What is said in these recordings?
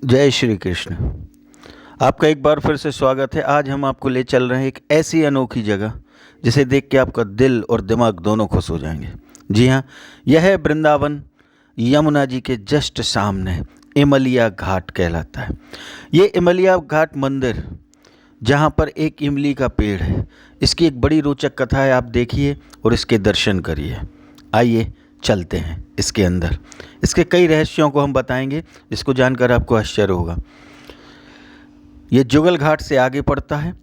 जय श्री कृष्ण। आपका एक बार फिर से स्वागत है। आज हम आपको ले चल रहे हैं एक ऐसी अनोखी जगह जिसे देख के आपका दिल और दिमाग दोनों खुश हो जाएंगे। जी हाँ, यह है वृंदावन, यमुना जी के जस्ट सामने इमलिया घाट कहलाता है। ये इमलिया घाट मंदिर जहाँ पर एक इमली का पेड़ है, इसकी एक बड़ी रोचक कथा है। आप देखिए और इसके दर्शन करिए। आइए चलते हैं इसके अंदर। इसके कई रहस्यों को हम बताएंगे जिसको जानकर आपको आश्चर्य होगा। ये जुगल घाट से आगे पड़ता है।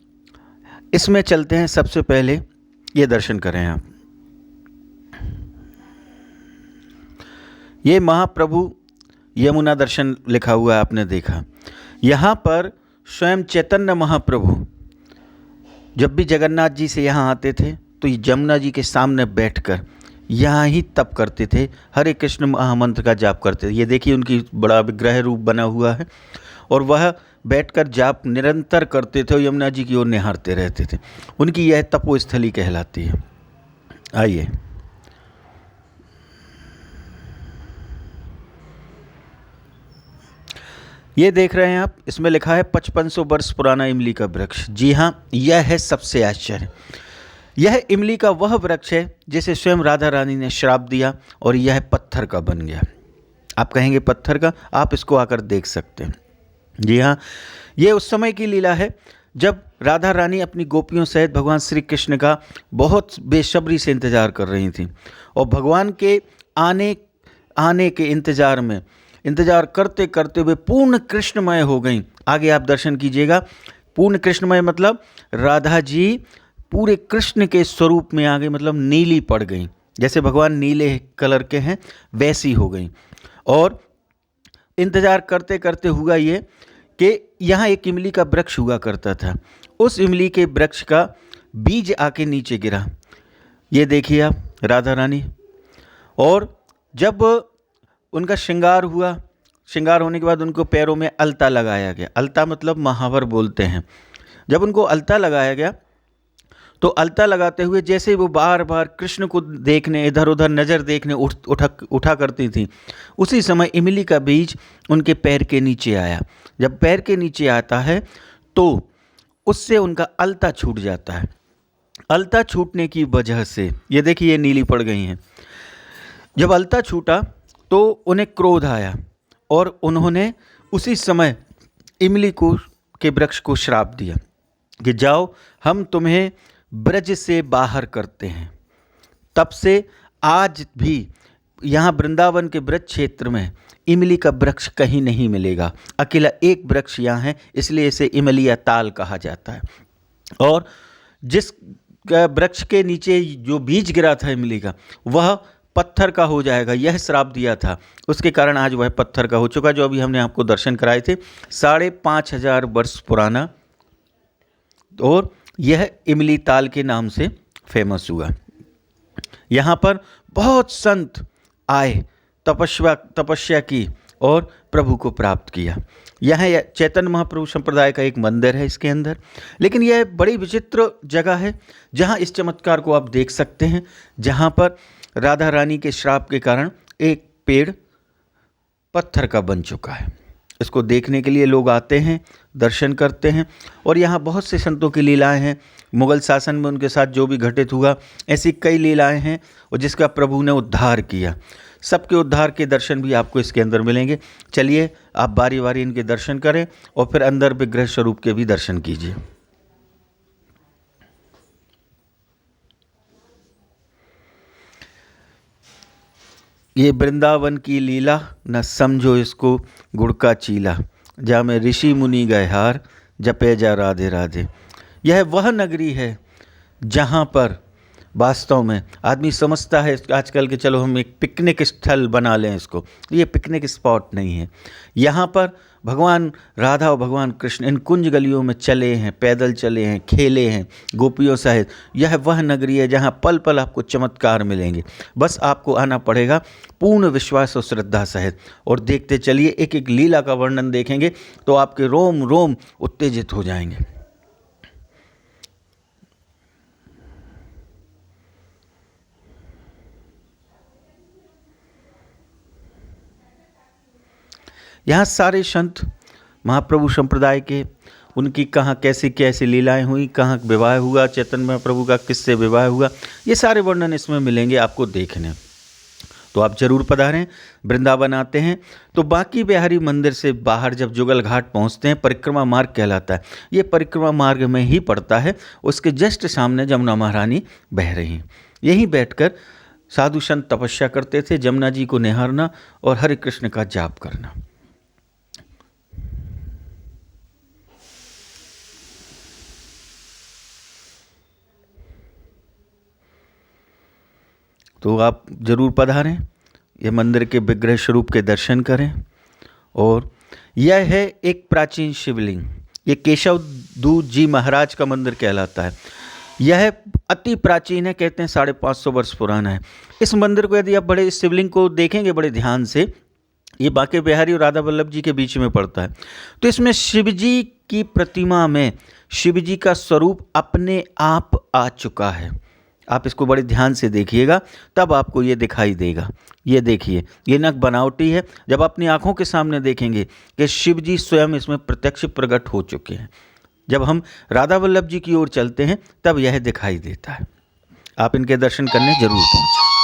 इसमें चलते हैं। सबसे पहले ये दर्शन करें आप। ये महाप्रभु यमुना दर्शन लिखा हुआ है, आपने देखा। यहाँ पर स्वयं चैतन्य महाप्रभु जब भी जगन्नाथ जी से यहाँ आते थे तो यमुना जी के सामने बैठकर यहाँ ही तप करते थे, हरे कृष्ण महामंत्र का जाप करते थे। ये देखिए उनकी बड़ा विग्रह रूप बना हुआ है और वह बैठकर जाप निरंतर करते थे और यमुना जी की ओर निहारते रहते थे। उनकी यह तपोस्थली कहलाती है। आइए, ये देख रहे हैं आप, इसमें लिखा है 5500 वर्ष पुराना इमली का वृक्ष। जी हाँ, यह है सबसे आश्चर्य। यह इमली का वह वृक्ष है जिसे स्वयं राधा रानी ने श्राप दिया और यह पत्थर का बन गया। आप कहेंगे पत्थर का, आप इसको आकर देख सकते हैं। जी हाँ, ये उस समय की लीला है जब राधा रानी अपनी गोपियों सहित भगवान श्री कृष्ण का बहुत बेसब्री से इंतजार कर रही थी और भगवान के आने के इंतजार करते करते वे पूर्ण कृष्णमय हो गई। आगे आप दर्शन कीजिएगा। पूर्ण कृष्णमय मतलब राधा जी पूरे कृष्ण के स्वरूप में आ गई, मतलब नीली पड़ गई। जैसे भगवान नीले कलर के हैं वैसी हो गई। और इंतजार करते करते हुआ ये कि यहाँ एक इमली का वृक्ष हुआ करता था। उस इमली के वृक्ष का बीज आके नीचे गिरा। ये देखिए आप, राधा रानी। और जब उनका श्रृंगार हुआ, श्रृंगार होने के बाद उनको पैरों में अलता लगाया गया। अलता मतलब महावर बोलते हैं। जब उनको अलता लगाया गया तो अलता लगाते हुए जैसे वो बार बार कृष्ण को देखने, इधर उधर नज़र देखने उठा करती थी, उसी समय इमली का बीज उनके पैर के नीचे आया। जब पैर के नीचे आता है तो उससे उनका अलता छूट जाता है। अलता छूटने की वजह से ये देखिए ये नीली पड़ गई हैं। जब अलता छूटा तो उन्हें क्रोध आया और उन्होंने उसी समय इमली के वृक्ष को श्राप दिया कि जाओ, हम तुम्हें ब्रज से बाहर करते हैं। तब से आज भी यहाँ वृंदावन के ब्रज क्षेत्र में इमली का वृक्ष कहीं नहीं मिलेगा। अकेला एक वृक्ष यहाँ है, इसलिए इसे इमलिया ताल कहा जाता है। और जिस वृक्ष के नीचे जो बीज गिरा था इमली का, वह पत्थर का हो जाएगा। यह श्राप दिया था, उसके कारण आज वह पत्थर का हो चुका, जो अभी हमने आपको दर्शन कराए थे। 5500 वर्ष पुराना, और यह इमली ताल के नाम से फेमस हुआ। यहाँ पर बहुत संत आए, तपस्या की और प्रभु को प्राप्त किया। यह चैतन्य महाप्रभु संप्रदाय का एक मंदिर है इसके अंदर। लेकिन यह बड़ी विचित्र जगह है जहाँ इस चमत्कार को आप देख सकते हैं, जहाँ पर राधा रानी के श्राप के कारण एक पेड़ पत्थर का बन चुका है। इसको देखने के लिए लोग आते हैं, दर्शन करते हैं। और यहाँ बहुत से संतों की लीलाएं हैं। मुग़ल शासन में उनके साथ जो भी घटित हुआ, ऐसी कई लीलाएं हैं और जिसका प्रभु ने उद्धार किया। सबके उद्धार के दर्शन भी आपको इसके अंदर मिलेंगे। चलिए आप बारी बारी इनके दर्शन करें और फिर अंदर विग्रह स्वरूप के भी दर्शन कीजिए। ये वृंदावन की लीला, न समझो इसको गुड़ का चीला, जा में ऋषि मुनि गए हार, जपे जा राधे राधे। यह वह नगरी है जहाँ पर वास्तव में आदमी समझता है आजकल के चलो हम एक पिकनिक स्थल बना लें इसको। ये पिकनिक स्पॉट नहीं है। यहाँ पर भगवान राधा और भगवान कृष्ण इन कुंज गलियों में चले हैं, पैदल चले हैं, खेले हैं गोपियों सहित। यह वह नगरी है जहाँ पल पल आपको चमत्कार मिलेंगे। बस आपको आना पड़ेगा पूर्ण विश्वास और श्रद्धा सहित, और देखते चलिए। एक एक लीला का वर्णन देखेंगे तो आपके रोम रोम उत्तेजित हो जाएंगे। यहाँ सारे संत महाप्रभु संप्रदाय के, उनकी कहाँ कैसी कैसी लीलाएं हुई, कहाँ विवाह हुआ, चैतन्य महाप्रभु का किससे विवाह हुआ, ये सारे वर्णन इसमें मिलेंगे आपको देखने। तो आप जरूर पधारें। वृंदावन आते हैं तो बांके बिहारी मंदिर से बाहर जब जुगल घाट पहुंचते हैं, परिक्रमा मार्ग कहलाता है, ये परिक्रमा मार्ग में ही पड़ता है। उसके जस्ट सामने जमुना महारानी बह रही हैं। यहीं बैठकर साधु संत तपस्या करते थे, जमुना जी को निहारना और हरे कृष्ण का जाप करना। तो आप जरूर पधारें, ये मंदिर के विग्रह स्वरूप के दर्शन करें। और यह है एक प्राचीन शिवलिंग, ये केशव दूत जी महाराज का मंदिर कहलाता है। यह अति प्राचीन है, कहते हैं 550 वर्ष पुराना है। इस मंदिर को यदि आप बड़े इस शिवलिंग को देखेंगे बड़े ध्यान से, ये बांके बिहारी और राधा वल्लभ जी के बीच में पड़ता है। तो इसमें शिव जी की प्रतिमा में शिव जी का स्वरूप अपने आप आ चुका है। आप इसको बड़े ध्यान से देखिएगा, तब आपको ये दिखाई देगा। ये देखिए, ये नग बनावटी है। जब अपनी आंखों के सामने देखेंगे कि शिव जी स्वयं इसमें प्रत्यक्ष प्रकट हो चुके हैं। जब हम राधा वल्लभ जी की ओर चलते हैं तब यह दिखाई देता है। आप इनके दर्शन करने जरूर पहुंचें।